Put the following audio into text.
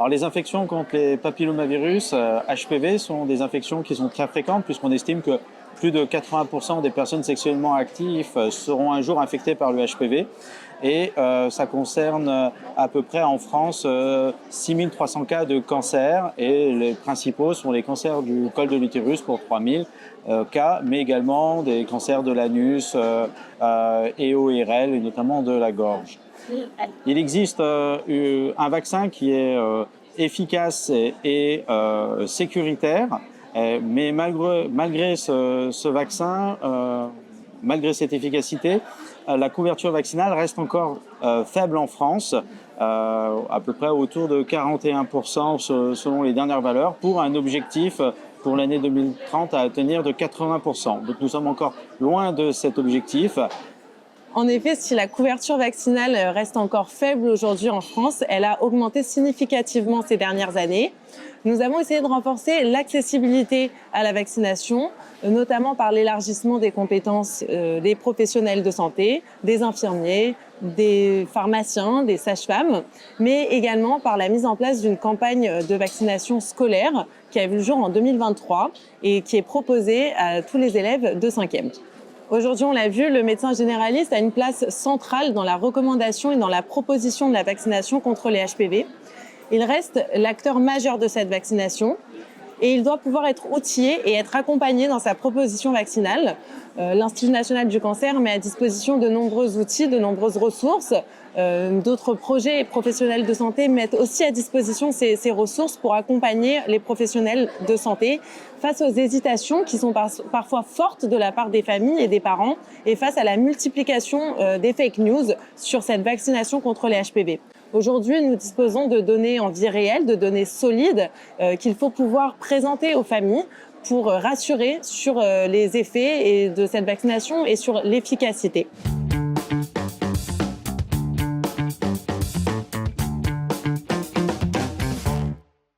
Alors les infections contre les papillomavirus HPV sont des infections qui sont très fréquentes puisqu'on estime que plus de 80% des personnes sexuellement actives seront un jour infectées par le HPV. Et ça concerne à peu près en France 6300 cas de cancer et les principaux sont les cancers du col de l'utérus pour 3000 cas, mais également des cancers de l'anus et ORL, et notamment de la gorge. Il existe un vaccin qui est efficace et sécuritaire, mais malgré ce vaccin, malgré cette efficacité, la couverture vaccinale reste encore faible en France, à peu près autour de 41% selon les dernières valeurs, pour un objectif pour l'année 2030 à atteindre de 80%. Donc nous sommes encore loin de cet objectif. En effet, si la couverture vaccinale reste encore faible aujourd'hui en France, elle a augmenté significativement ces dernières années. Nous avons essayé de renforcer l'accessibilité à la vaccination, notamment par l'élargissement des compétences des professionnels de santé, des infirmiers, des pharmaciens, des sages-femmes, mais également par la mise en place d'une campagne de vaccination scolaire qui a vu le jour en 2023 et qui est proposée à tous les élèves de 5e. Aujourd'hui, on l'a vu, le médecin généraliste a une place centrale dans la recommandation et dans la proposition de la vaccination contre les HPV. Il reste l'acteur majeur de cette vaccination et il doit pouvoir être outillé et être accompagné dans sa proposition vaccinale. L'Institut national du cancer met à disposition de nombreux outils, de nombreuses ressources. D'autres projets et professionnels de santé mettent aussi à disposition ces ressources pour accompagner les professionnels de santé face aux hésitations qui sont parfois fortes de la part des familles et des parents et face à la multiplication des fake news sur cette vaccination contre les HPV. Aujourd'hui, nous disposons de données en vie réelle, de données solides qu'il faut pouvoir présenter aux familles pour rassurer sur les effets de cette vaccination et sur l'efficacité.